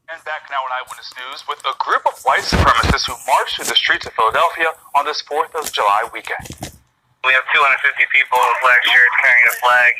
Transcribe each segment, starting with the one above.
And back now in Eyewitness News with a group of white supremacists who marched through the streets of Philadelphia on this 4th of July weekend. We have 250 people with black shirts carrying a flag.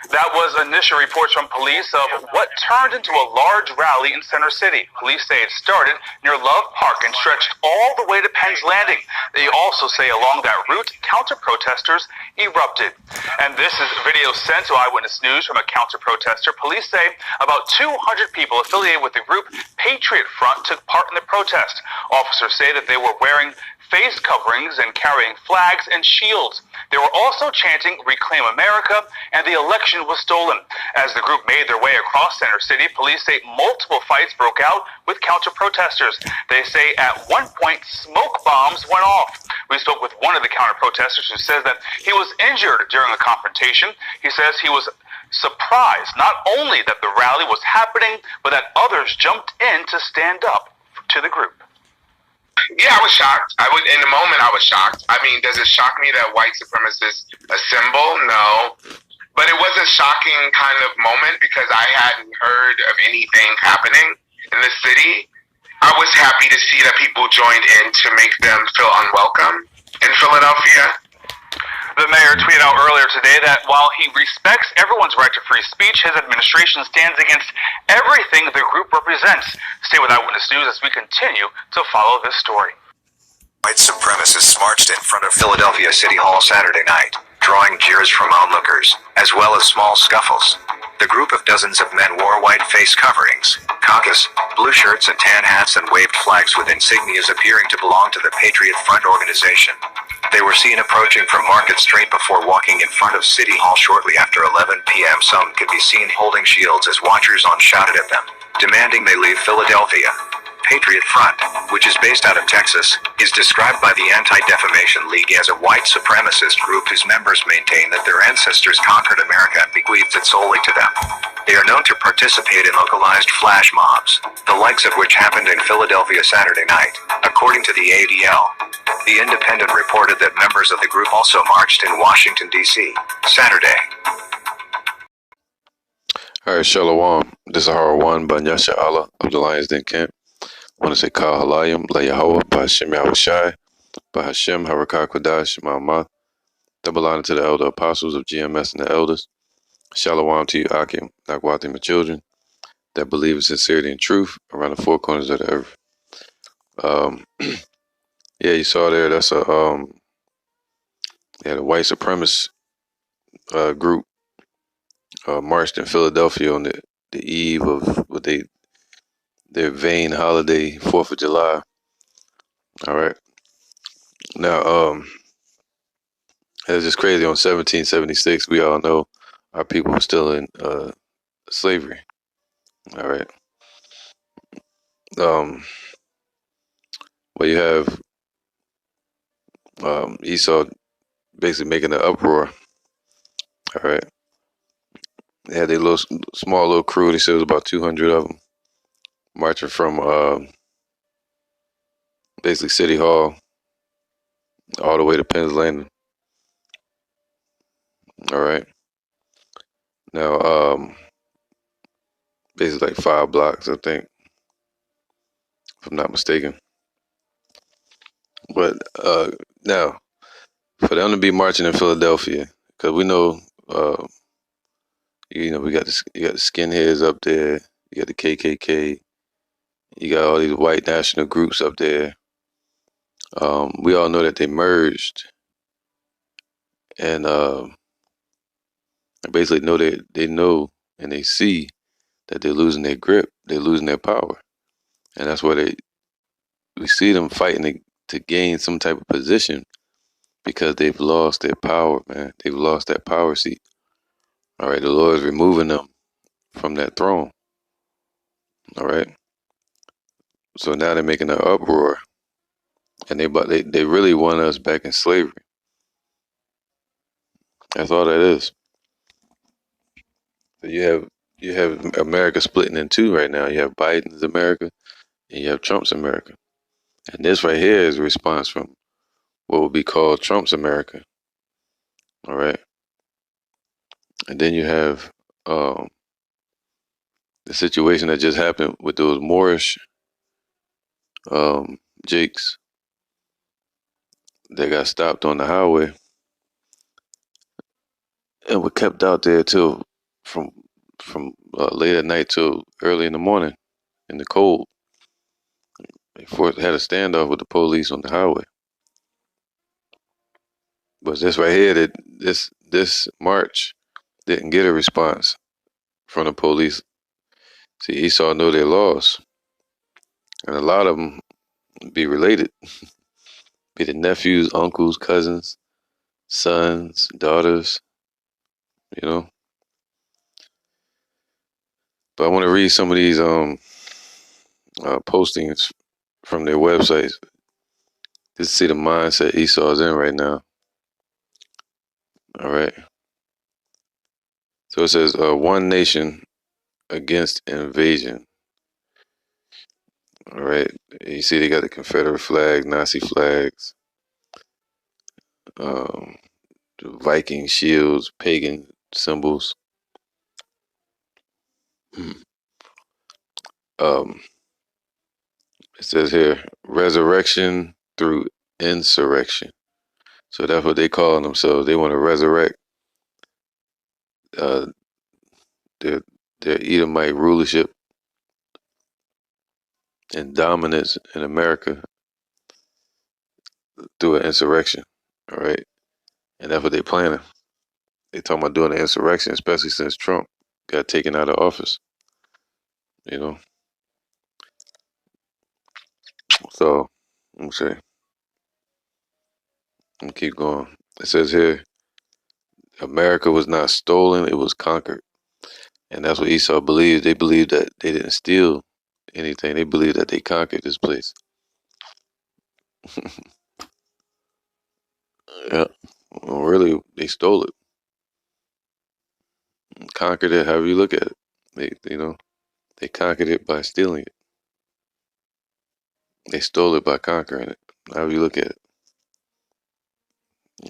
That was initial reports from police of what turned into a large rally in Center City. Police say it started near Love Park and stretched all the way to Penn's Landing. They also say along that route, counter-protesters erupted. And this is video sent to Eyewitness News from a counter-protester. Police say about 200 people affiliated with the group Patriot Front took part in the protest. Officers say that they were wearing face coverings and carrying flags and shields. They were also chanting "Reclaim America" and the election was stolen. As the group made their way across Center City, police say multiple fights broke out with counter-protesters. They say at one point smoke bombs went off. We spoke with one of the counter-protesters who says that he was injured during a confrontation. He says he was surprised not only that the rally was happening, but that others jumped in to stand up to the group. Yeah, I was shocked. In the moment, I was shocked. I mean, does it shock me that white supremacists assemble? No. But it was a shocking kind of moment because I hadn't heard of anything happening in the city. I was happy to see that people joined in to make them feel unwelcome in Philadelphia. The mayor tweeted out earlier today that while he respects everyone's right to free speech, his administration stands against everything the group represents. Stay with Eyewitness News as we continue to follow this story. White supremacists marched in front of Philadelphia City Hall Saturday night, drawing jeers from onlookers, as well as small scuffles. The group of dozens of men wore white face coverings, caucus, blue shirts and tan hats and waved flags with insignias appearing to belong to the Patriot Front organization. They were seen approaching from Market Street before walking in front of City Hall shortly after 11 p.m. Some could be seen holding shields as watchers on shouted at them, demanding they leave Philadelphia. Patriot Front, which is based out of Texas, is described by the Anti-Defamation League as a white supremacist group whose members maintain that their ancestors conquered America and bequeathed it solely to them. They are known to participate in localized flash mobs, the likes of which happened in Philadelphia Saturday night, according to the ADL. The Independent reported that members of the group also marched in Washington, D.C., Saturday. All right, Shalom. This is Harawan Banyasha Allah of the Lions Den Camp. I want to say Kal Halayim, La Yahweh, Bahashem Yahushai, Bahashem Harakah Kodash, Ma'amah. Double honor to the elder apostles of GMS and the elders. Shalom to you, Akim, Nakwati, my children, that believe in sincerity and truth around the four corners of the earth. Yeah, you saw there, that's the white supremacist group marched in Philadelphia on the eve of what their vain holiday, 4th of July. All right. Now, it's just crazy. On 1776, we all know our people were still in slavery. All right. Well, you have Esau basically making an uproar. All right. They had their small little crew. They said it was about 200 of them marching from basically City Hall all the way to Penn's Landing. All right. Now, basically like 5 blocks, I think, if I'm not mistaken. But now, for them to be marching in Philadelphia, because we know, you got the skinheads up there, you got the KKK, you got all these white national groups up there. We all know that they merged, and basically know they know and they see that they're losing their grip, they're losing their power, and that's why we see them fighting to gain some type of position because they've lost their power, man. They've lost that power seat. All right, the Lord is removing them from that throne. All right, so now they're making an uproar, and they really want us back in slavery. That's all that is. So you have America splitting in two right now. You have Biden's America, and you have Trump's America, and this right here is a response from what would be called Trump's America. All right, and then you have the the situation that just happened with those Moorish Jakes that got stopped on the highway and were kept out there till from late at night till early in the morning in the cold. They had a standoff with the police on the highway. But this right here, that this march didn't get a response from the police. See, Esau know their laws, and a lot of them be related, be the nephews, uncles, cousins, sons, daughters, you know. But I want to read some of these postings from their websites just to see the mindset Esau's in right now. All right. So it says, one nation against invasion. All right. You see they got the Confederate flag, Nazi flags, the Viking shields, pagan symbols. Um, it says here, resurrection through insurrection. So that's what they call themselves. They want to resurrect uh, their Edomite rulership and dominance in America through an insurrection. All right. And that's what they're planning. They talking about doing an insurrection, especially since Trump got taken out of office. You know. So let me see. Let me keep going. It says here, America was not stolen, it was conquered. And that's what Esau believed. They believed that they didn't steal anything. They believed that they conquered this place. Yeah. Well, really, they stole it. Conquered it, however you look at it. They conquered it by stealing it. They stole it by conquering it. However you look at it.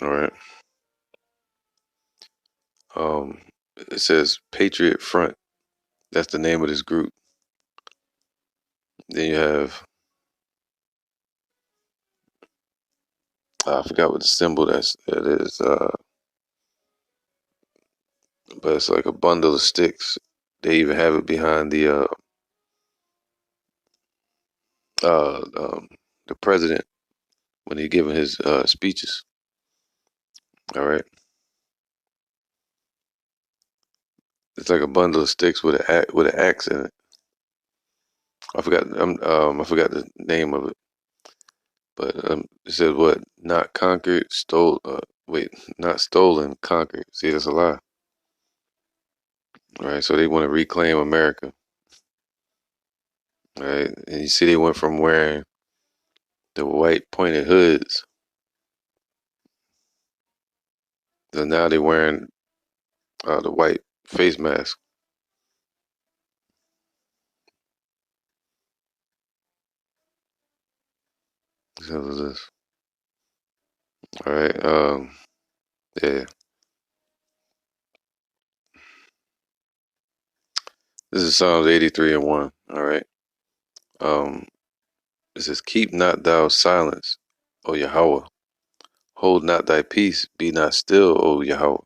All right. It says Patriot Front. That's the name of this group. Then you have, I forgot what the symbol that is, but it's like a bundle of sticks. They even have it behind the president when he's giving his speeches. All right, it's like a bundle of sticks with an axe in it. I forgot. I forgot the name of it, but it says what? Not conquered, stole. Wait, not stolen, conquered. See, that's a lie. All right, so they want to reclaim America. All right, and you see, they went from wearing the white pointed hoods, so now they're wearing the white face mask. So what is this? All right, yeah. This is Psalms 83:1. All right. Um, it says, "Keep not thou silence, O Yahweh. Hold not thy peace. Be not still, O Yahweh.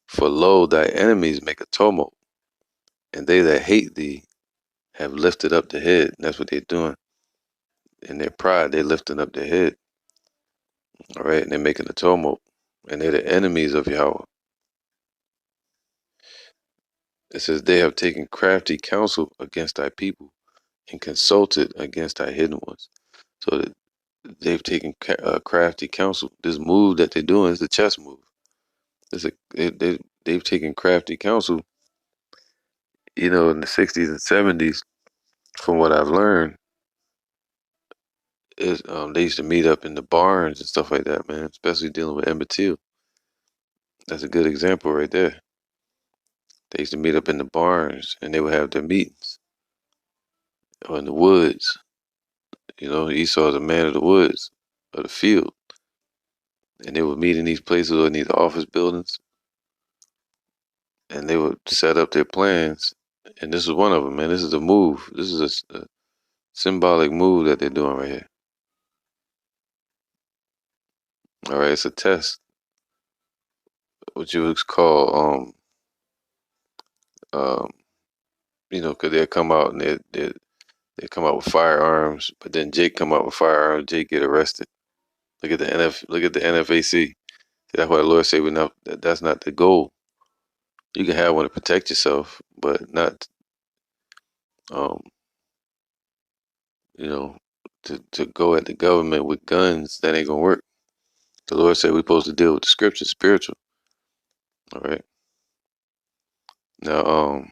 For lo, thy enemies make a tumult, and they that hate thee have lifted up the head." That's what they're doing. In their pride, they're lifting up their head. All right, and they're making a tumult, and they're the enemies of Yahweh. It says, "They have taken crafty counsel against thy people, and consulted against thy hidden ones." So that they've taken crafty counsel. This move that they're doing is a chess move. They've taken crafty counsel. You know, in the 60s and 70s, from what I've learned, is they used to meet up in the barns and stuff like that, man. Especially dealing with Emmett Till. That's a good example right there. They used to meet up in the barns, and they would have their meetings, or in the woods. You know, Esau is a man of the woods, of the field, and they would meet in these places or in these office buildings, and they would set up their plans And this is one of them, man. This is a move. This is a symbolic move that they're doing right here. All right, it's a test. What you would call, um, because they'll come out and they come out with firearms, but then Jake come out with firearms. Jake get arrested. Look at the NFAC. That's why the Lord say that's not the goal. You can have one to protect yourself, but not, um, you know, to go at the government with guns. That ain't gonna work. The Lord said we're supposed to deal with the scripture, spiritual. All right. Now,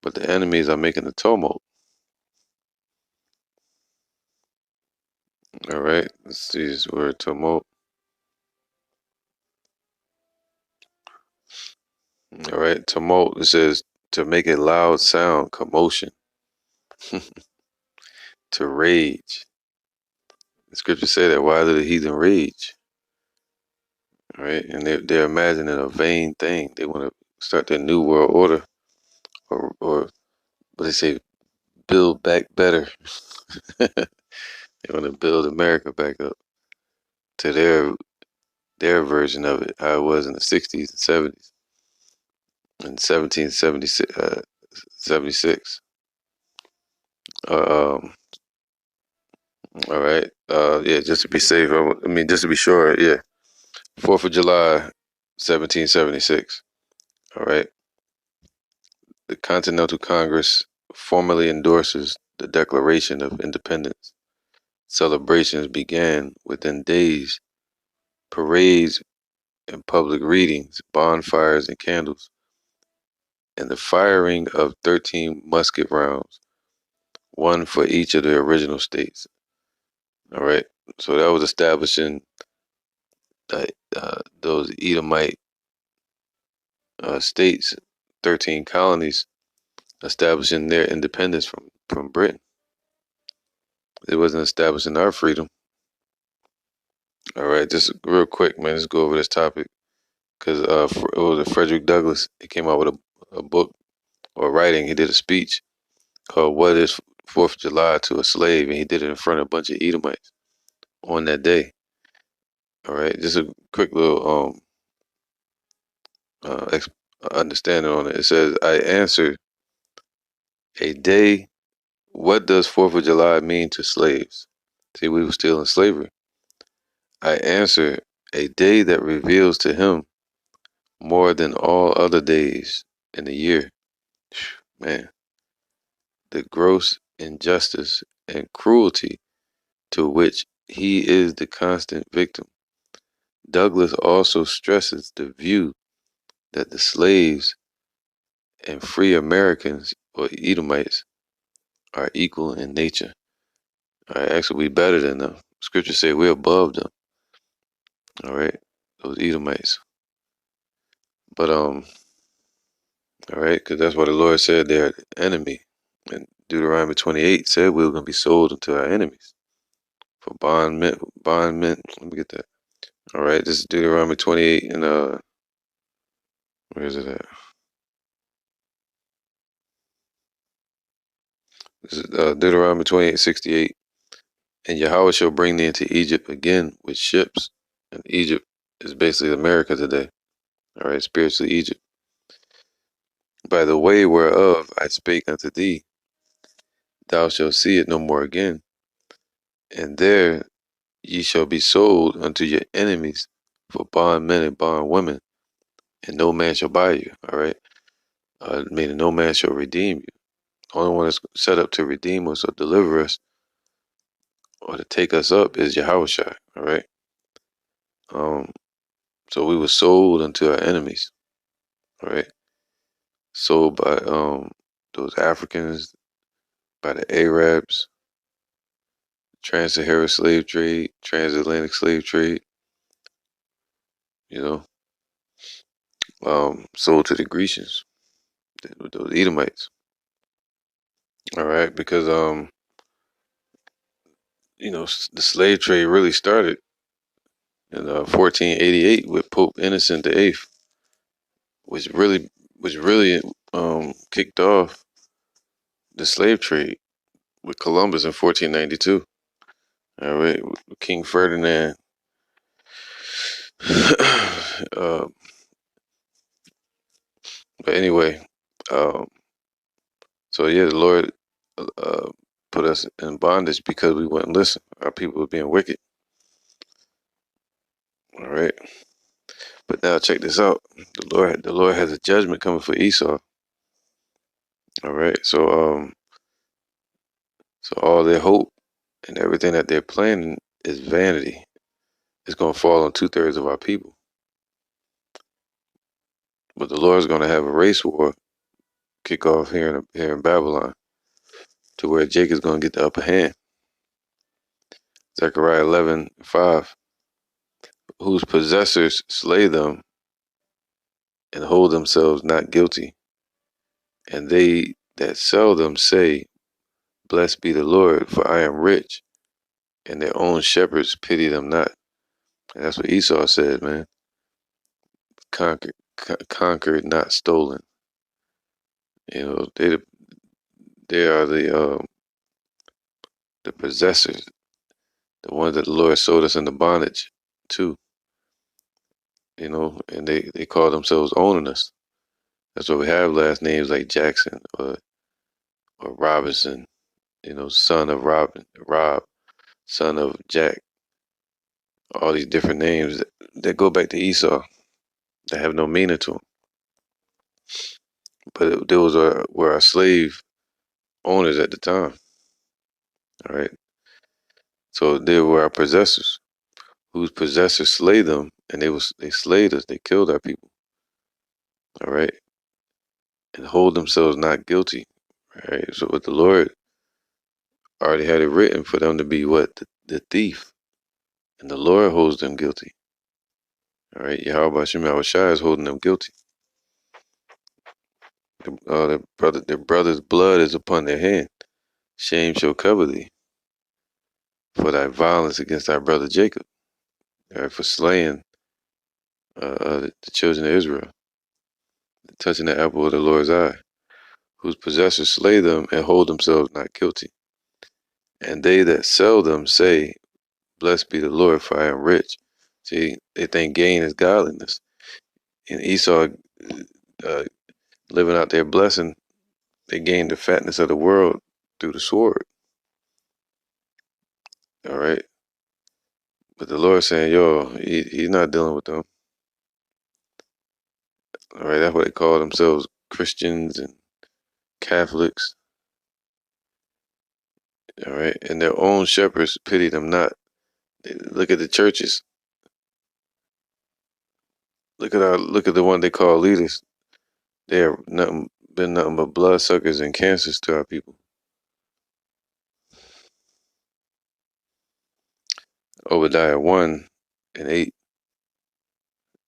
but the enemies are making a tumult. All right. Let's see this word tumult. All right. Tumult. It says to make a loud sound, commotion, to rage. The scripture say that. Why do the heathen rage? All right. And they're imagining a vain thing. They want to start their new world order, or what they say, build back better. They want to build America back up to their version of it, how it was in the 60s and 70s and 1776. 76. All right. Yeah, just to be safe. I mean, just to be sure. Yeah. 4th of July, 1776. All right. The Continental Congress formally endorses the Declaration of Independence. Celebrations began within days. Parades and public readings, bonfires and candles, and the firing of 13 musket rounds, one for each of the original states. All right. So that was establishing those Edomite states, 13 colonies, establishing their independence from Britain. It wasn't establishing our freedom. All right, just real quick, man. Let's go over this topic because it was Frederick Douglass. He came out with a book or writing. He did a speech called "What Is 4th of July to a Slave," and he did it in front of a bunch of Edomites on that day. All right, just a quick little understanding on it. It says, "I answered a day. What does 4th of July mean to slaves?" See, we were still in slavery. I answer, a day that reveals to him more than all other days in the year. Man, the gross injustice and cruelty to which he is the constant victim. Douglas also stresses the view that the slaves and free Americans or Edomites are equal in nature. All right, actually, we better than them. Scripture say we're above them. All right, those Edomites. But all right, because that's what the Lord said they're the enemy. And Deuteronomy 28 said we were going to be sold unto our enemies for bondmen. Let me get that. All right, this is Deuteronomy 28 and where is it at? This is Deuteronomy 28:68. And Yahweh shall bring thee into Egypt again with ships. And Egypt is basically America today. All right, spiritually Egypt. By the way whereof I spake unto thee, thou shalt see it no more again. And there ye shall be sold unto your enemies for bondmen and bondwomen, and no man shall buy you. All right, meaning no man shall redeem you. The only one that's set up to redeem us or deliver us or to take us up is Yahushua. All right. So we were sold unto our enemies. All right. Sold by those Africans, by the Arabs, trans-Saharan slave trade, transatlantic slave trade. You know, sold to the Grecians, those Edomites. All right, because the slave trade really started in 1488 with Pope Innocent the Eighth, which really kicked off the slave trade with Columbus in 1492. All right, King Ferdinand. uh, but anyway, um, so yeah, the Lord uh, put us in bondage because we wouldn't listen. Our people were being wicked. All right, but now check this out. The Lord has a judgment coming for Esau. All right, so all their hope and everything that they're planning is vanity. It's going to fall on 2/3 of our people. But the Lord's going to have a race war kick off here in Babylon, to where Jacob's going to get the upper hand. Zechariah 11:5, whose possessors slay them and hold themselves not guilty, and they that sell them say, Blessed be the Lord, for I am rich, and their own shepherds pity them not. And that's what Esau said, man. Conquered, not stolen. You know, they are the possessors, the ones that the Lord sold us into bondage to. You know, and they call themselves owning us. That's why we have last names like Jackson or Robinson. You know, son of Rob, son of Jack. All these different names that go back to Esau that have no meaning to them. But those were our slave owners at the time. All right. So they were our possessors, whose possessors slay them, and they slayed us. They killed our people. All right, and hold themselves not guilty. All right. So what the Lord already had it written for them to be what the thief, and the Lord holds them guilty. All right. Yahweh Shema Shai is holding them guilty. Their brother's blood is upon their hand. Shame shall cover thee for thy violence against thy brother Jacob. All right, for slaying the children of Israel, touching the apple of the Lord's eye, whose possessors slay them and hold themselves not guilty. And they that sell them say, Blessed be the Lord, for I am rich. See, they think gain is godliness. And Esau, uh, living out their blessing, they gained the fatness of the world through the sword. All right. But the Lord saying, yo, he's not dealing with them. All right. That's why they call themselves Christians and Catholics. All right. And their own shepherds pity them not. Look at the churches. Look at the one they call leaders. They have been nothing but bloodsuckers and cancers to our people. Obadiah 1:8.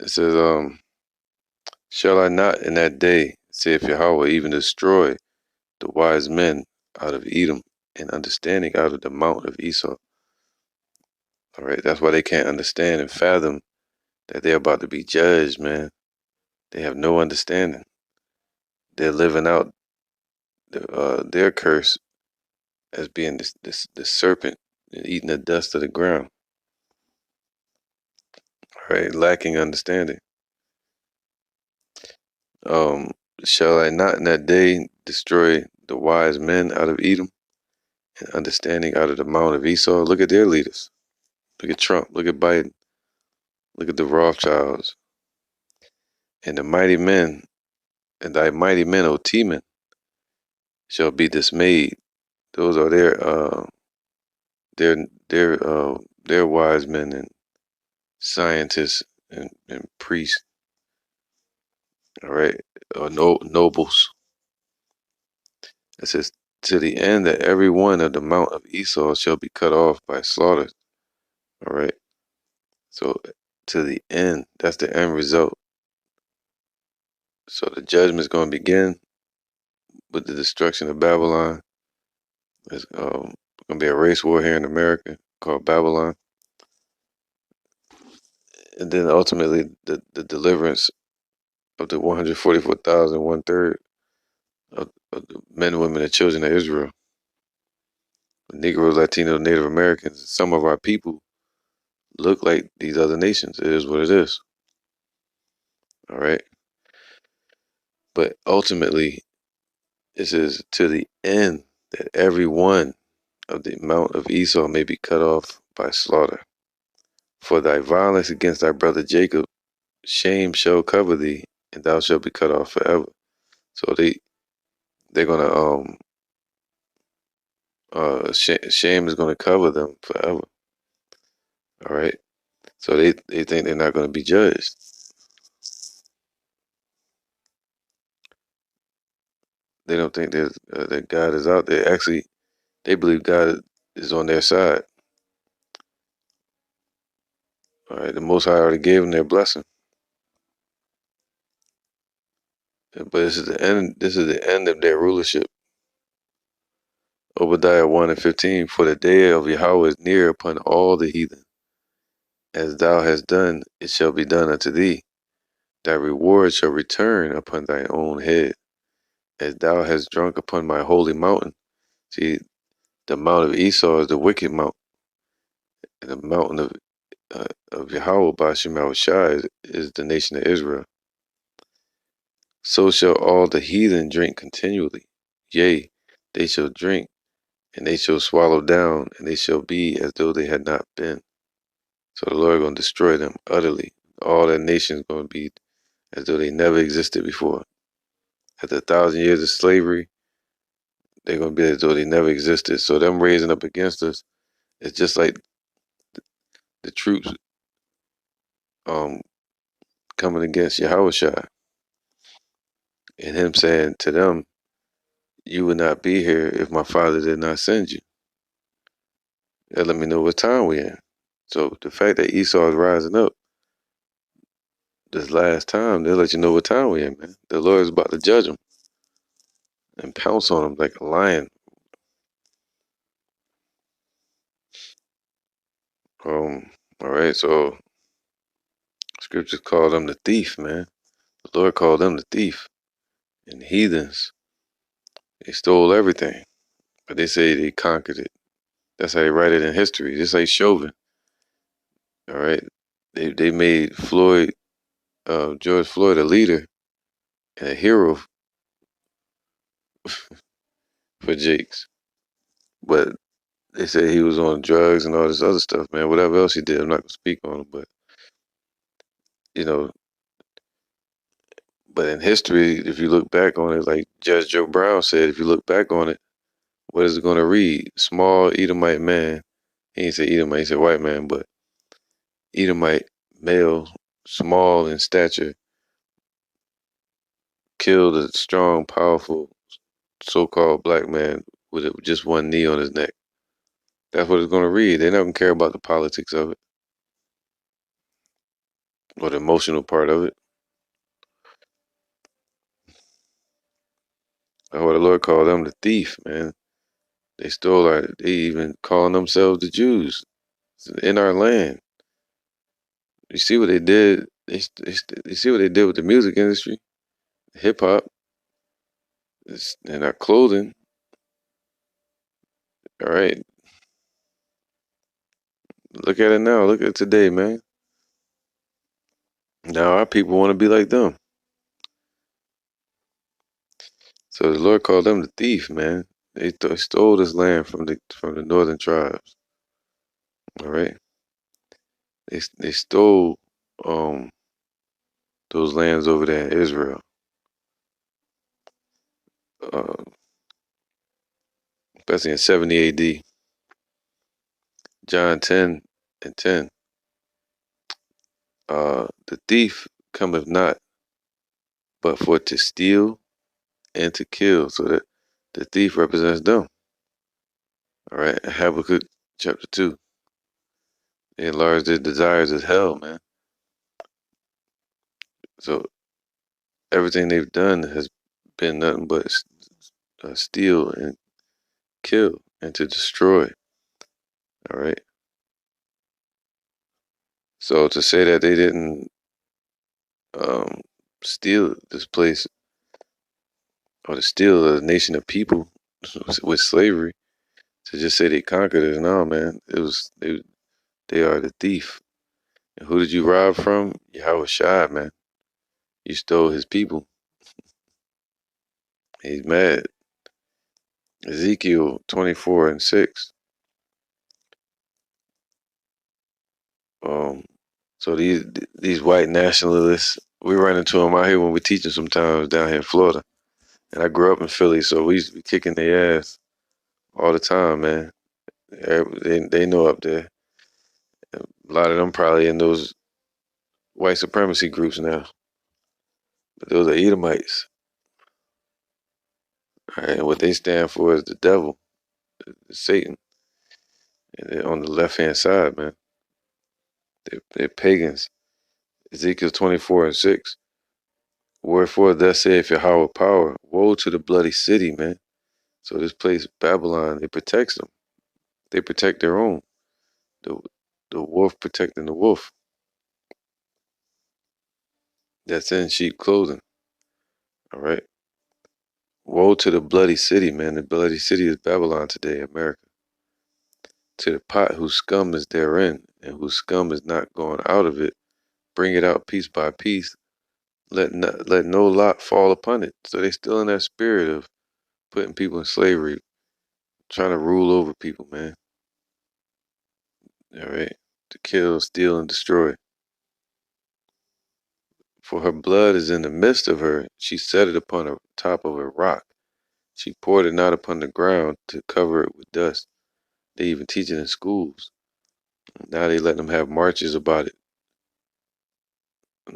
It says, shall I not in that day, saith Yahweh, even destroy the wise men out of Edom and understanding out of the mount of Esau? All right, that's why they can't understand and fathom that they're about to be judged, man. They have no understanding. They're living out their curse as being this serpent eating the dust of the ground. All right, lacking understanding. Shall I not in that day destroy the wise men out of Edom and understanding out of the mount of Esau? Look at their leaders. Look at Trump. Look at Biden. Look at the Rothschilds. And the mighty men, and thy mighty men, O Teman, shall be dismayed. Those are their wise men and scientists and priests. All right, or nobles. It says, to the end that every one of the mount of Esau shall be cut off by slaughter. All right. So to the end, that's the end result. So the judgment is going to begin with the destruction of Babylon. There's going to be a race war here in America called Babylon. And then ultimately the deliverance of the 144,000, 1/3 of the men, women, and children of Israel. Negroes, Latinos, Native Americans, some of our people look like these other nations. It is what it is. All right. But ultimately, it says to the end that every one of the mount of Esau may be cut off by slaughter. For thy violence against thy brother Jacob, shame shall cover thee, and thou shalt be cut off forever. So they're gonna shame is gonna cover them forever. All right. So they think they're not gonna be judged. They don't think that God is out there. Actually, they believe God is on their side. All right. The Most High already gave them their blessing. But this is the end. This is the end of their rulership. Obadiah 1:15. For the day of Yahweh is near upon all the heathen. As thou hast done, it shall be done unto thee. Thy reward shall return upon thine own head. As thou hast drunk upon my holy mountain. See, the mount of Esau is the wicked mount, and the mountain of Yahweh Bashim Yahushua is the nation of Israel. So shall all the heathen drink continually. Yea, they shall drink, and they shall swallow down, and they shall be as though they had not been. So the Lord is going to destroy them utterly. All that nation is going to be as though they never existed before. After 1,000 years of slavery, they're going to be as though they never existed. So them raising up against us, it's just like the troops coming against Yahushua, and him saying to them, you would not be here if my father did not send you. That let me know what time we're in. So the fact that Esau is rising up this last time, they'll let you know what time we're in, man. The Lord is about to judge them and pounce on them like a lion. All right, so scriptures call them the thief, man. The Lord called them the thief. And heathens, they stole everything. But they say they conquered it. That's how they write it in history. Just like Chauvin. All right. They made George Floyd a leader and a hero for Jakes. But they say he was on drugs and all this other stuff, man. Whatever else he did, I'm not gonna speak on him, but you know, but in history, if you look back on it, like Judge Joe Brown said, if you look back on it, what is it gonna read? Small Edomite man. He didn't say Edomite, he said white man, but Edomite male, small in stature, killed a strong, powerful, so-called black man with just one knee on his neck. That's what it's going to read. They're not going to care about the politics of it or the emotional part of it. That's what the Lord called them, the thief, man. They stole our, they even calling themselves the Jews in our land. You see what they did? You see what they did with the music industry, hip hop, and our clothing. All right, look at it now. Look at it today, man. Now our people want to be like them. So the Lord called them the thief, man. They stole this land from the northern tribes. All right, they stole those lands over there in Israel. Uh, Especially in 70 A.D. John 10:10. The thief cometh not, but for to steal and to kill. So that the thief represents them. All right, Habakkuk chapter 2. They enlarge their desires as hell, man. So everything they've done has been nothing but steal and kill and to destroy. All right. So to say that they didn't steal this place or to steal a nation of people with slavery. To just say they conquered it, no, man. It was they are the thief. And who did you rob from? Yahweh Shai, man. You stole his people. He's mad. Ezekiel 24:6. Um, so these white nationalists, we run into them out here when we're teaching sometimes down here in Florida. And I grew up in Philly, so we used to be kicking their ass all the time, man. They know up there. A lot of them probably in those white supremacy groups now. But those are Edomites. All right, and what they stand for is the devil, Satan. And they're on the left hand side, man. They're pagans. Ezekiel 24:6. Wherefore thus saith Yahweh power, woe to the bloody city, man. So this place, Babylon, it protects them. They protect their own. The the wolf protecting the wolf. That's in sheep clothing. All right. Woe to the bloody city, man. The bloody city is Babylon today, America. To the pot whose scum is therein, and whose scum is not going out of it, bring it out piece by piece. Let no lot fall upon it. So they still in that spirit of putting people in slavery, trying to rule over people, man. All right. To kill, steal, and destroy. For her blood is in the midst of her. She set it upon the top of a rock. She poured it not upon the ground to cover it with dust. They even teach it in schools. Now they let them have marches about it.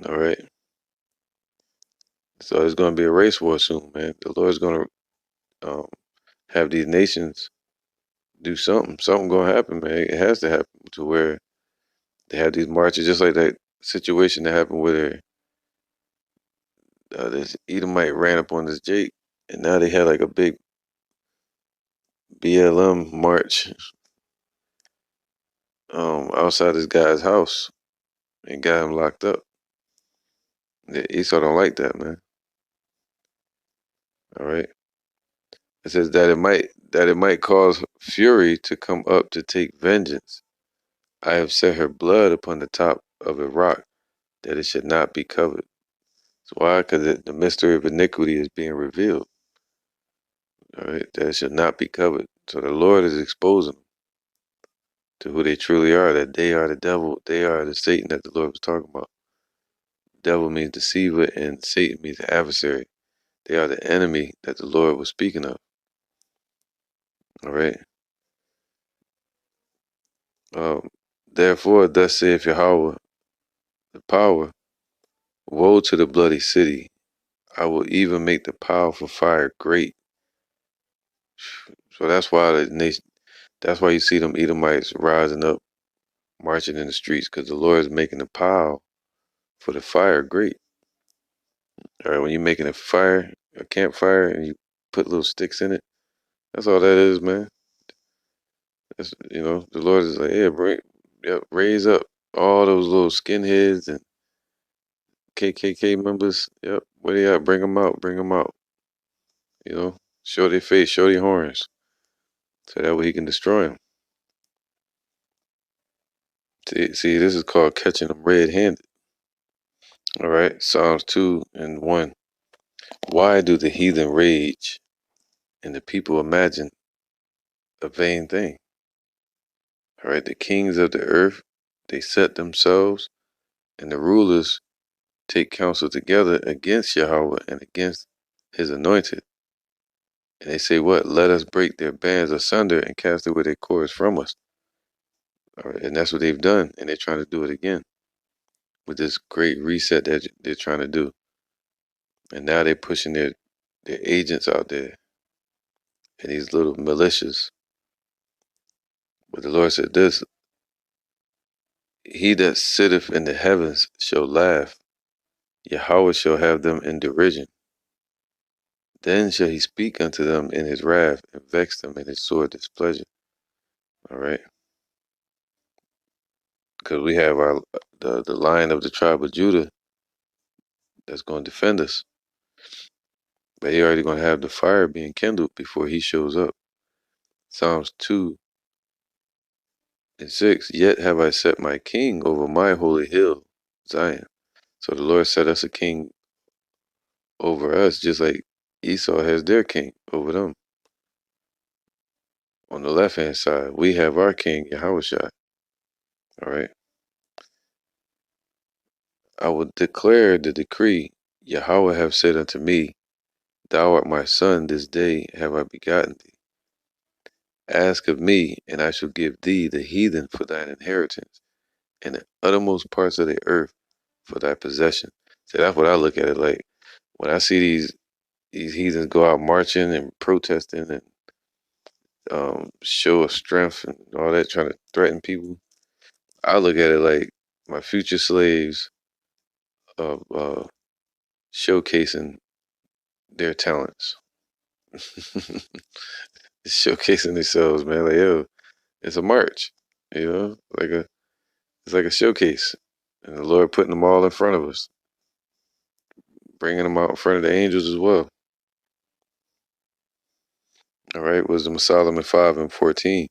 All right. So it's going to be a race war soon, man. The Lord's going to have these nations do something. Something going to happen, man. It has to happen to where they have these marches, just like that situation that happened where this Edomite ran up on this Jake, and now they had like a big BLM march outside this guy's house and got him locked up. Esau don't like that, man. All right. It says that it might cause fury to come up to take vengeance. I have set her blood upon the top of a rock, that it should not be covered. So why? Because the mystery of iniquity is being revealed. All right, that it should not be covered. So the Lord is exposing them to who they truly are. That they are the devil. They are the Satan that the Lord was talking about. Devil means deceiver, and Satan means adversary. They are the enemy that the Lord was speaking of. All right. Therefore, thus saith Yahweh, the power, woe to the bloody city. I will even make the powerful fire great. So that's why the nation. That's why you see them Edomites rising up, marching in the streets, because the Lord is making the pile for the fire great. All right, when you're making a campfire, and you put little sticks in it, that's all that is, man. That's, the Lord is like, yeah, raise up all those little skinheads and KKK members. Yep, where they at? Bring them out. Bring them out. Show their face, show their horns, so that way he can destroy them. See, this is called catching them red-handed. All right, Psalms 2:1. Why do the heathen rage and the people imagine a vain thing? All right, the kings of the earth, they set themselves, and the rulers take counsel together against Yahweh and against his anointed. And they say, what? Let us break their bands asunder and cast away their cords from us. All right, and that's what they've done, and they're trying to do it again with this great reset that they're trying to do. And now they're pushing their agents out there and these little militias. But the Lord said this, he that sitteth in the heavens shall laugh. Yahweh shall have them in derision. Then shall he speak unto them in his wrath and vex them in his sore displeasure. All right. Because we have the Lion of the tribe of Judah that's going to defend us. But he already gonna have the fire being kindled before he shows up. Psalms 2:6. Yet have I set my king over my holy hill, Zion. So the Lord set us a king over us, just like Esau has their king over them. On the left hand side, we have our king, Yahushua. All right. I will declare the decree. Yahweh have said unto me, Thou art my son, this day have I begotten thee. Ask of me, and I shall give thee the heathen for thine inheritance, and the uttermost parts of the earth for thy possession. So that's what I look at it like. When I see these heathens go out marching and protesting and show of strength and all that, trying to threaten people, I look at it like my future slaves of showcasing their talents, showcasing themselves, man. Like, yo, it's a march, it's like a showcase, and the Lord putting them all in front of us, bringing them out in front of the angels as well. All right, Wisdom of Solomon 5:14.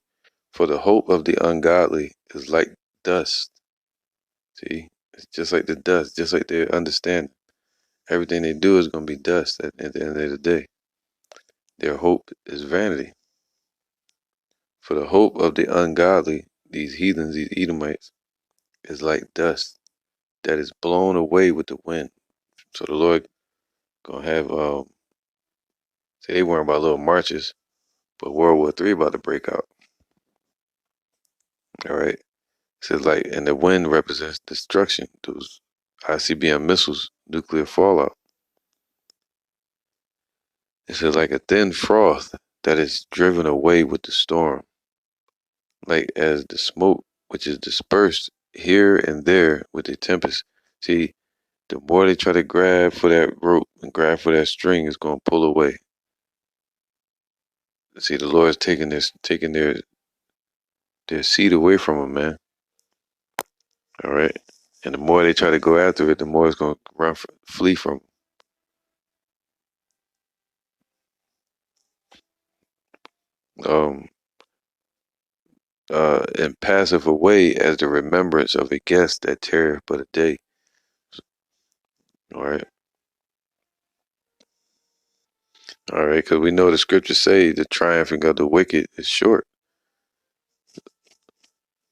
For the hope of the ungodly is like dust. See, it's just like the dust, just like their understanding. Everything they do is going to be dust at the end of the day. Their hope is vanity. For the hope of the ungodly, these heathens, these Edomites, is like dust that is blown away with the wind. So the Lord gonna have say they weren't about little marches, but World War III about to break out. All right. It says like, and the wind represents destruction. Those ICBM missiles, nuclear fallout. It says like a thin froth that is driven away with the storm, like as the smoke which is dispersed here and there with the tempest. See, the more they try to grab for that rope and grab for that string, it's gonna pull away. See, the Lord's taking their seed away from them, man. All right, and the more they try to go after it, the more it's gonna flee from them. And passeth away as the remembrance of a guest that tarrieth but a day. All right, all right, because we know the scriptures say the triumphing of the wicked is short.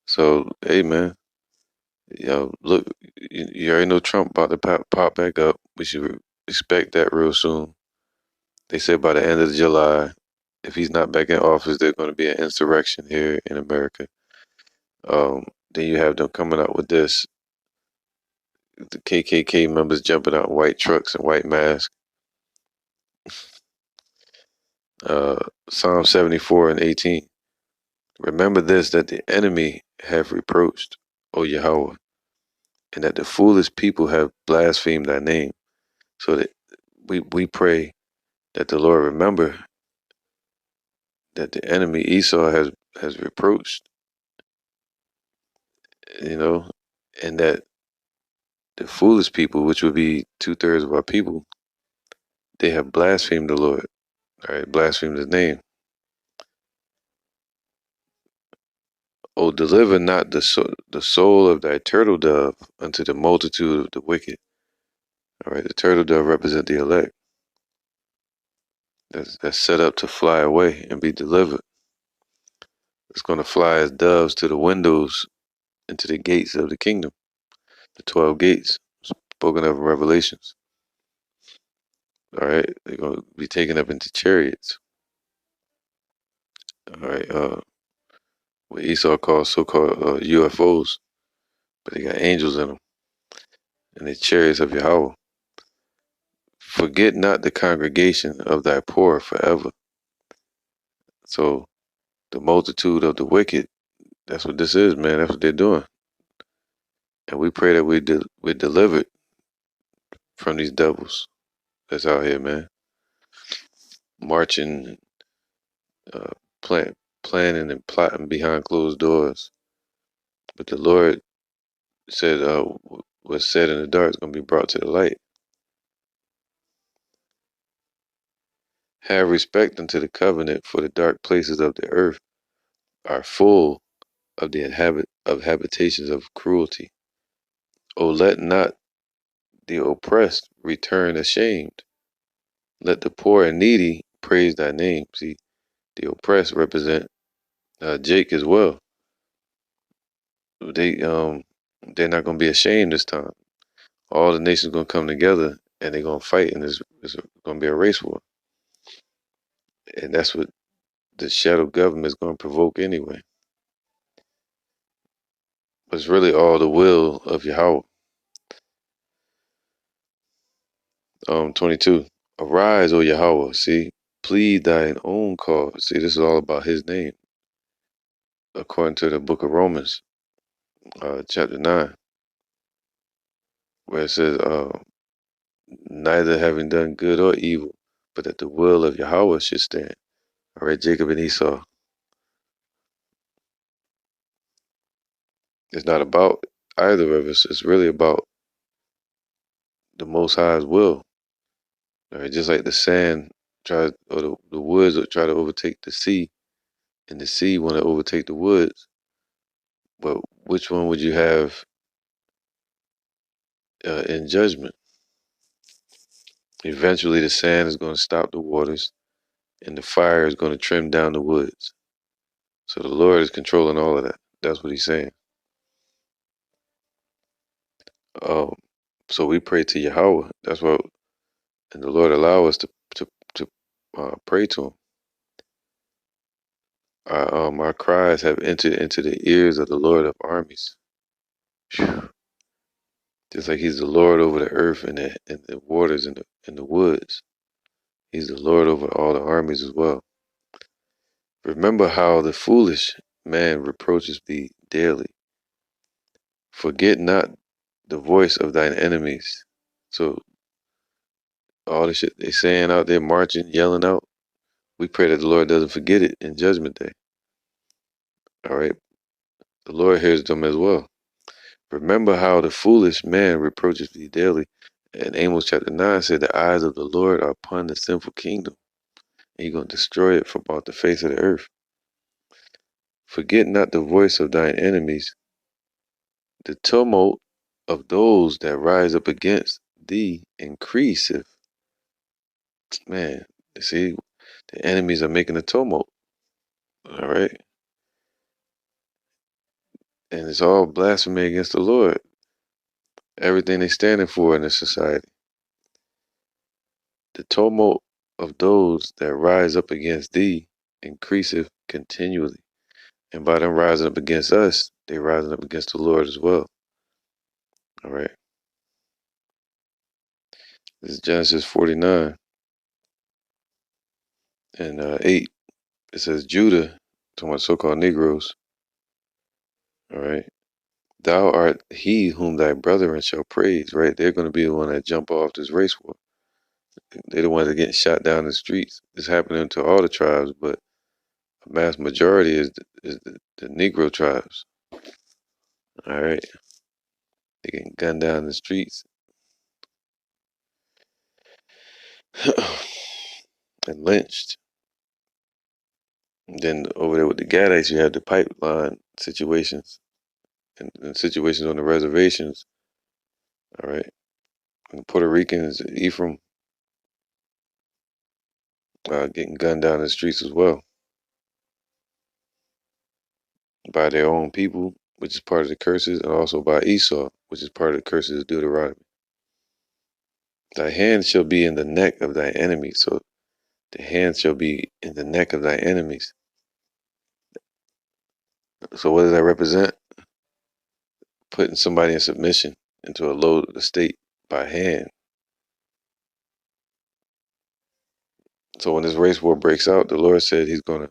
So, hey, man, look, you already know Trump about to pop back up. We should expect that real soon. They said by the end of July, if he's not back in office, there's going to be an insurrection here in America. Then you have them coming out with this, the KKK members jumping out in white trucks and white masks. Psalm 74:18. Remember this, that the enemy have reproached, O Yahweh, and that the foolish people have blasphemed thy name. So that we pray that the Lord remember that the enemy Esau has reproached, and that the foolish people, which would be 2/3 of our people, they have blasphemed the Lord, all right, blasphemed his name. Oh, deliver not the soul of thy turtle dove unto the multitude of the wicked. All right, the turtle dove represent the elect. That's set up to fly away and be delivered. It's going to fly as doves to the windows into the gates of the kingdom, the 12 gates spoken of in Revelations. All right, they're going to be taken up into chariots. All right, what Esau calls so-called UFOs, but they got angels in them, and the chariots of Yahweh. Forget not the congregation of thy poor forever. So the multitude of the wicked, that's what this is, man. That's what they're doing. And we pray that we're delivered from these devils that's out here, man. Marching, uh, planning and plotting behind closed doors. But the Lord said, what's said in the dark is going to be brought to the light. Have respect unto the covenant, for the dark places of the earth are full of the habitations of cruelty. O let not the oppressed return ashamed. Let the poor and needy praise thy name. See, the oppressed represent Jake as well. They're not gonna be ashamed this time. All the nations gonna come together and they're gonna fight, and it's gonna be a race war. And that's what the shadow government is gonna provoke anyway. But it's really all the will of Yahweh. 22. Arise, O Yahweh. See, plead thine own cause. See, this is all about his name, according to the book of Romans, chapter 9, where it says, neither having done good or evil, but that the will of Yahweh should stand. All right, Jacob and Esau. It's not about either of us. It's really about the Most High's will. All right, just like the sand tries, or the woods will try to overtake the sea, and the sea want to overtake the woods. But which one would you have in judgment? Eventually, the sand is going to stop the waters, and the fire is going to trim down the woods. So the Lord is controlling all of that. That's what he's saying. Um, so we pray to Yahweh. That's what, and the Lord allow us to pray to him. Our cries have entered into the ears of the Lord of armies. Whew. Just like he's the Lord over the earth and the waters and the woods. He's the Lord over all the armies as well. Remember how the foolish man reproaches thee daily. Forget not the voice of thine enemies. So all the shit they saying out there, marching, yelling out, we pray that the Lord doesn't forget it in Judgment Day. All right? The Lord hears them as well. Remember how the foolish man reproaches thee daily. And Amos chapter 9 said, the eyes of the Lord are upon the sinful kingdom. And he's going to destroy it from off the face of the earth. Forget not the voice of thine enemies, the tumult of those that rise up against thee increaseth. Man, see, the enemies are making a tumult. All right? And it's all blasphemy against the Lord. Everything they're standing for in this society. The tumult of those that rise up against thee increaseth continually. And by them rising up against us, they rising up against the Lord as well. All right. This is Genesis 49 and 8. It says, Judah, to my so-called Negroes, all right, thou art he whom thy brethren shall praise, right? They're going to be the one that jump off this race war. They're the ones that getting shot down in the streets. It's happening to all the tribes, but a mass majority is the Negro tribes. All right. They getting gunned down in the streets. And lynched. And then over there with the Gadites, you have the pipeline situations and situations on the reservations. All right. And the Puerto Ricans, Ephraim, getting gunned down in the streets as well by their own people, which is part of the curses, and also by Esau, which is part of the curses of Deuteronomy. Thy hand shall be in the neck of thy enemies. So the hand shall be in the neck of thy enemies. So what does that represent? Putting somebody in submission into a low state by hand. So when this race war breaks out, the Lord said he's going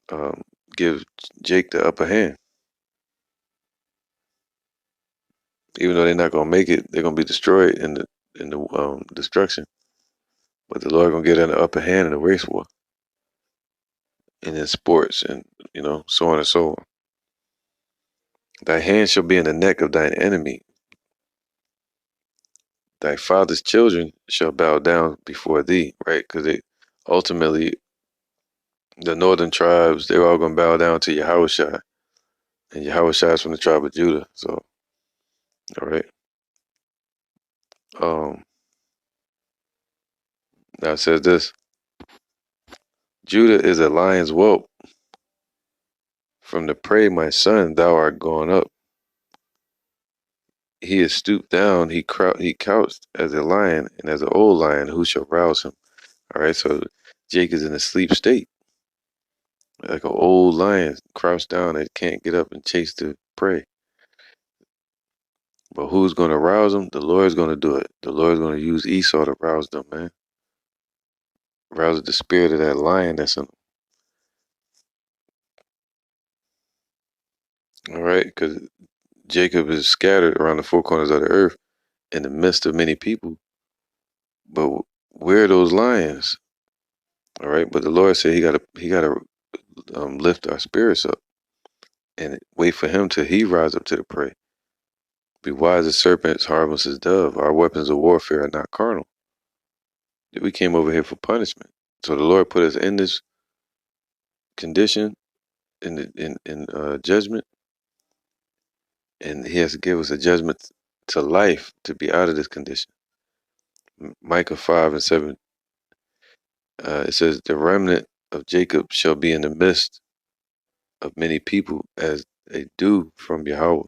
to give Jake the upper hand. Even though they're not going to make it, they're going to be destroyed in the destruction. But the Lord going to get an upper hand in the race war. And in sports and, so on and so on. Thy hand shall be in the neck of thine enemy. Thy father's children shall bow down before thee, right? Because ultimately, the northern tribes, they're all going to bow down to Yahushua. And Yahushua is from the tribe of Judah. So, all right. Now it says this: Judah is a lion's whelp. From the prey, my son, thou art gone up. He is stooped down, he couched as a lion, and as an old lion, who shall rouse him? All right, so Jake is in a sleep state, like an old lion crouched down that can't get up and chase the prey. But who's going to rouse him? The Lord's going to do it. The Lord's going to use Esau to rouse them, man. Rouse the spirit of that lion that's in them. All right, because Jacob is scattered around the four corners of the earth in the midst of many people. But where are those lions? All right, but the Lord said he gotta lift our spirits up and wait for him till he rise up to the prey. Be wise as serpents, harmless as dove. Our weapons of warfare are not carnal. We came over here for punishment. So the Lord put us in this condition, in judgment, and he has to give us a judgment to life to be out of this condition. Micah 5:7, it says, the remnant of Jacob shall be in the midst of many people as a dew from Yahweh.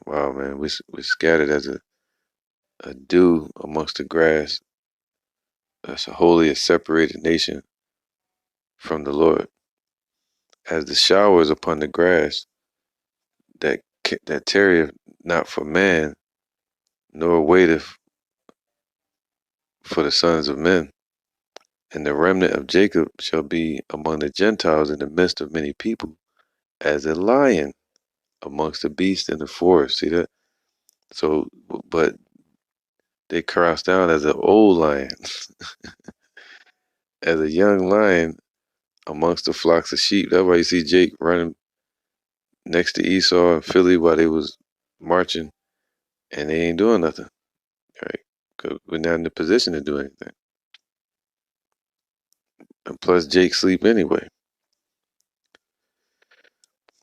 Wow, man, we're scattered as a dew amongst the grass. That's a holy, a separated nation from the Lord. As the showers upon the grass that tarrieth not for man, nor waiteth for the sons of men. And the remnant of Jacob shall be among the Gentiles in the midst of many people, as a lion amongst the beasts in the forest. See that? So, but they crouch down as an old lion, as a young lion amongst the flocks of sheep. That's why you see Jake running next to Esau and Philly while they was marching, and they ain't doing nothing, right? Because we're not in the position to do anything. And plus, Jake sleep anyway.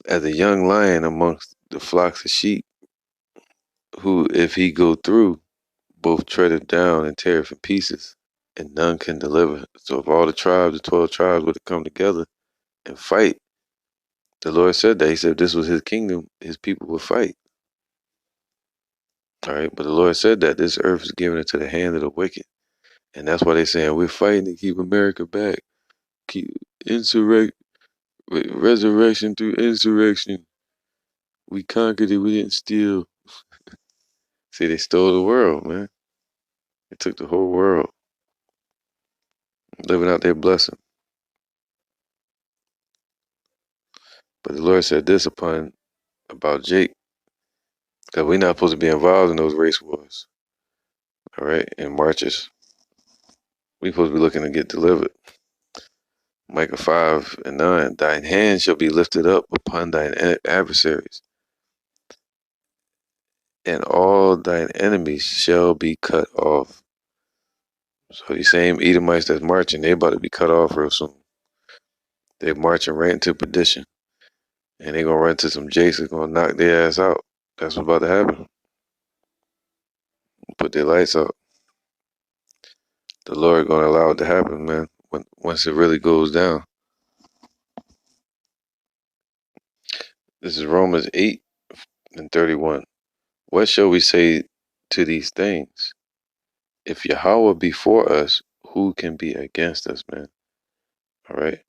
As a young lion amongst the flocks of sheep, who, if he go through, both treadeth down and teareth in pieces, and none can deliver. So if all the tribes, the 12 tribes, were to come together and fight, the Lord said that. He said if this was his kingdom, his people would fight. All right, but the Lord said that this earth is given into the hand of the wicked. And that's why they're saying we're fighting to keep America back. Keep resurrection through insurrection. We conquered it, we didn't steal. See, they stole the world, man. They took the whole world, living out their blessing. But the Lord said this about Jake, because we're not supposed to be involved in those race wars, all right, and marches. We're supposed to be looking to get delivered. Micah 5:9, thine hand shall be lifted up upon thine adversaries, and all thine enemies shall be cut off. So these same Edomites that's marching, they about to be cut off real soon. They're marching right into perdition. And they're going to run into some Jakes that's going to knock their ass out. That's what's about to happen. Put their lights out. The Lord going to allow it to happen, man, once it really goes down. This is Romans 8:31. What shall we say to these things? If Yahweh be for us, who can be against us, man? All right.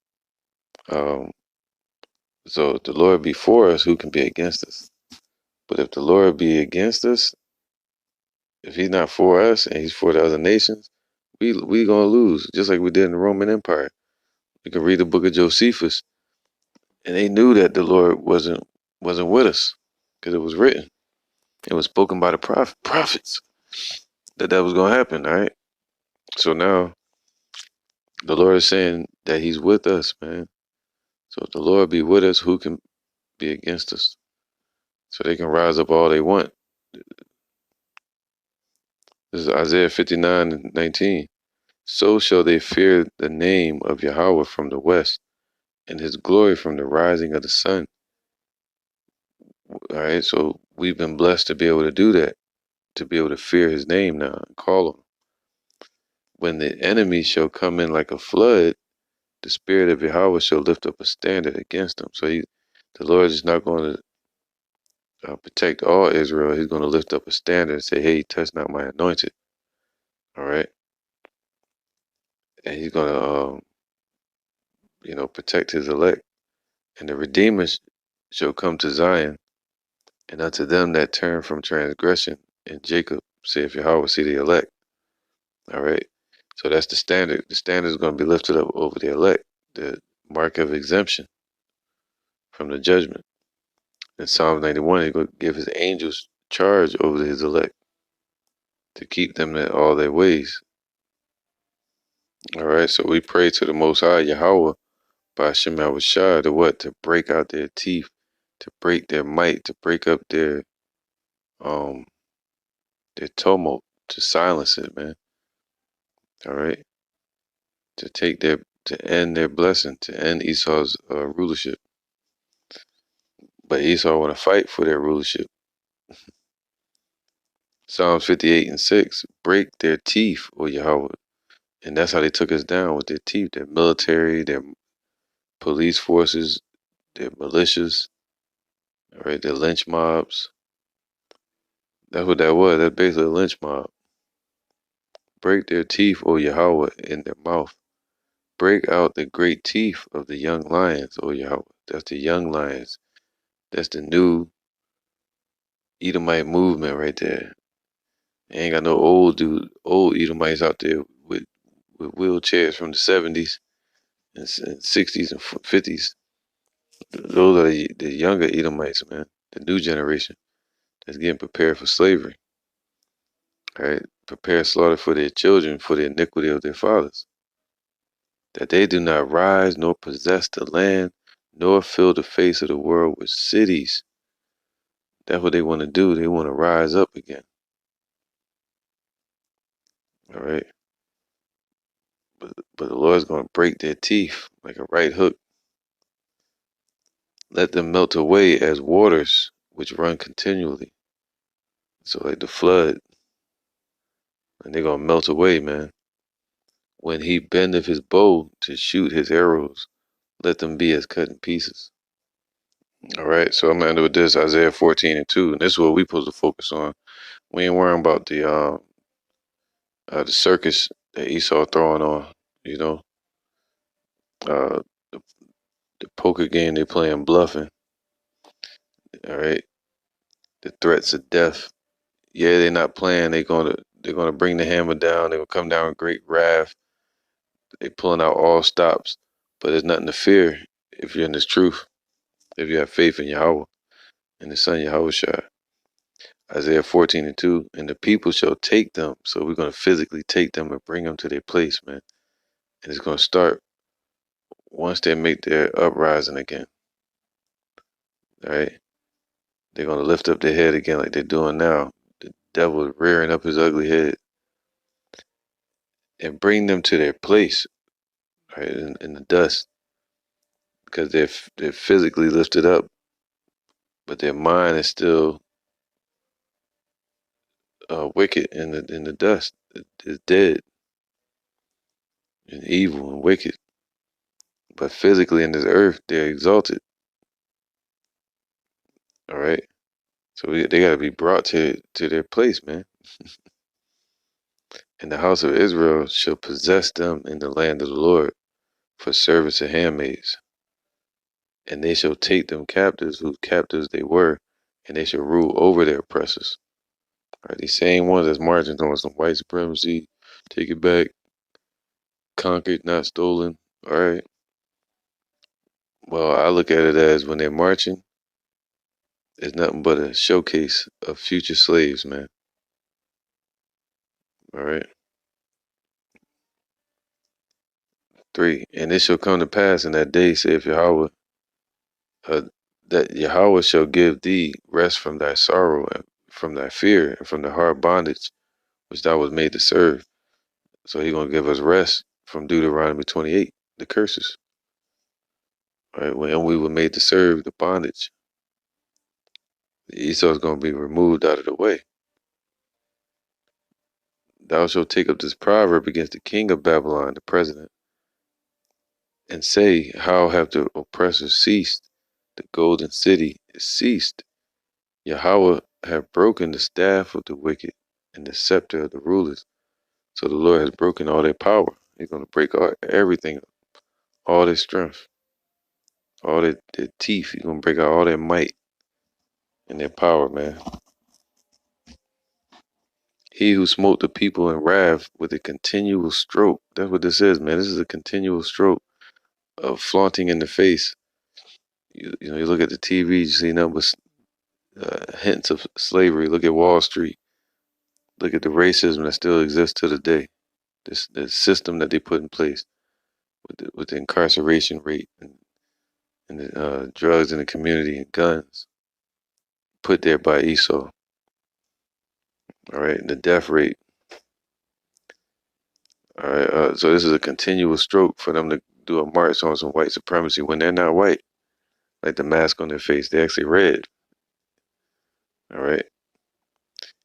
So if the Lord be for us, who can be against us? But if the Lord be against us, if he's not for us and he's for the other nations, we gonna lose, just like we did in the Roman Empire. You can read the book of Josephus, and they knew that the Lord wasn't with us, because it was written. It was spoken by the prophets that was gonna happen. All right. So now the Lord is saying that he's with us, man. So if the Lord be with us, who can be against us? So they can rise up all they want. This is Isaiah 59:19. So shall they fear the name of Yahweh from the west, and his glory from the rising of the sun. All right, so we've been blessed to be able to do that, to be able to fear his name now and call him. When the enemy shall come in like a flood, the spirit of Yahweh shall lift up a standard against him. So the Lord is not going to protect all Israel. He's going to lift up a standard and say, hey, touch not my anointed. All right. And he's going to, protect his elect. And the Redeemer shall come to Zion, and unto them that turn from transgression in Jacob, saith Yahweh, see the elect. All right. So that's the standard. The standard is going to be lifted up over the elect, the mark of exemption from the judgment. In Psalm 91, he's going to give his angels charge over his elect to keep them in all their ways. All right. So we pray to the Most High Yahweh by Shem Shah to what? To break out their teeth, to break their might, to break up their tumult, to silence it, man. All right. To end their blessing, to end Esau's rulership. But Esau want to fight for their rulership. Psalms 58:6, break their teeth, O Yahweh. And that's how they took us down, with their teeth, their military, their police forces, their militias, all right, their lynch mobs. That's what that was. That's basically a lynch mob. Break their teeth, O Yahweh, in their mouth. Break out the great teeth of the young lions, O Yahweh. That's the young lions. That's the new Edomite movement right there. Ain't got no old Edomites out there with wheelchairs from the 70s and 60s and 50s. Those are the younger Edomites, man. The new generation that's getting prepared for slavery. All right, prepare slaughter for their children for the iniquity of their fathers, that they do not rise nor possess the land, nor fill the face of the world with cities. That's what they want to do. They want to rise up again. All right. But the Lord's going to break their teeth like a right hook. Let them melt away as waters which run continually. So like the flood. And they're going to melt away, man. When he bendeth his bow to shoot his arrows, let them be as cut in pieces. All right, so I'm going to end with this, Isaiah 14:2. And this is what we supposed to focus on. We ain't worrying about the circus that Esau throwing on, you know. Uh, the poker game they playing, bluffing. All right. The threats of death. Yeah, they're not playing. They're gonna bring the hammer down. They're gonna come down with great wrath. They pulling out all stops. But there's nothing to fear if you're in this truth. If you have faith in Yahweh and the Son Yahweh Shai. Isaiah 14:2. And the people shall take them. So we're gonna physically take them and bring them to their place, man. And it's gonna start once they make their uprising again. All right. They're gonna lift up their head again like they're doing now. The devil is rearing up his ugly head. And bring them to their place, right, in the dust, because they're physically lifted up, but their mind is still wicked in the dust. It's dead and evil and wicked, but physically in this earth they're exalted. All right, so they got to be brought to their place, man. And the house of Israel shall possess them in the land of the Lord for servants and handmaids. And they shall take them captives, whose captives they were, and they shall rule over their oppressors. All right, these same ones that's marching on some white supremacy, take it back, conquered, not stolen. All right. Well, I look at it as when they're marching, it's nothing but a showcase of future slaves, man. All right. 3. And it shall come to pass in that day, saith Yahweh, that Yahweh shall give thee rest from thy sorrow and from thy fear and from the hard bondage which thou was made to serve. So He's gonna give us rest from Deuteronomy 28, the curses. Right? When we were made to serve the bondage, Esau's gonna be removed out of the way. Thou shalt take up this proverb against the king of Babylon, the president, and say, how have the oppressors ceased? The golden city is ceased. Yahweh have broken the staff of the wicked and the scepter of the rulers. So the Lord has broken all their power. He's going to break everything, all their strength, all their teeth. He's going to break out all their might and their power, man. He who smote the people in wrath with a continual stroke. That's what this is, man. This is a continual stroke of flaunting in the face. You look at the TV, you see nothing but hints of slavery. Look at Wall Street. Look at the racism that still exists to the day. The system that they put in place with the incarceration rate and the drugs in the community and guns put there by Esau. All right, and the death rate. All right, so this is a continual stroke for them to do a march on some white supremacy when they're not white, like the mask on their face. They're actually red. All right.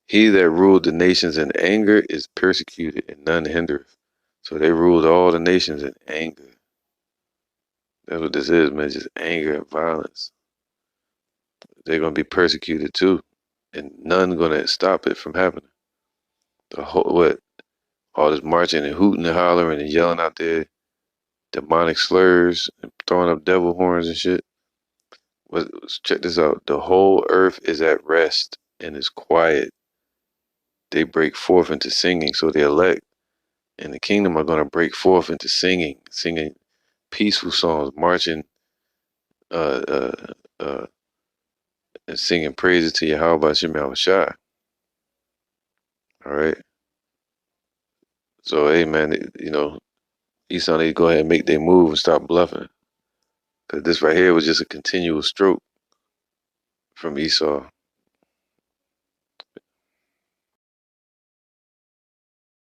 He that ruled the nations in anger is persecuted, and none hindereth. So they ruled all the nations in anger. That's what this is, man. Just anger and violence. They're gonna be persecuted too, and none gonna stop it from happening. The whole all this marching and hooting and hollering and yelling out there, demonic slurs and throwing up devil horns and shit. Check this out. The whole earth is at rest and is quiet. They break forth into singing, so the elect and the kingdom are going to break forth into singing peaceful songs, marching, uh, uh, uh, and singing praises to Yahweh Shem Yahushua. All right. So, hey, man, Esau need to go ahead and make their move and stop bluffing. Because this right here was just a continual stroke from Esau.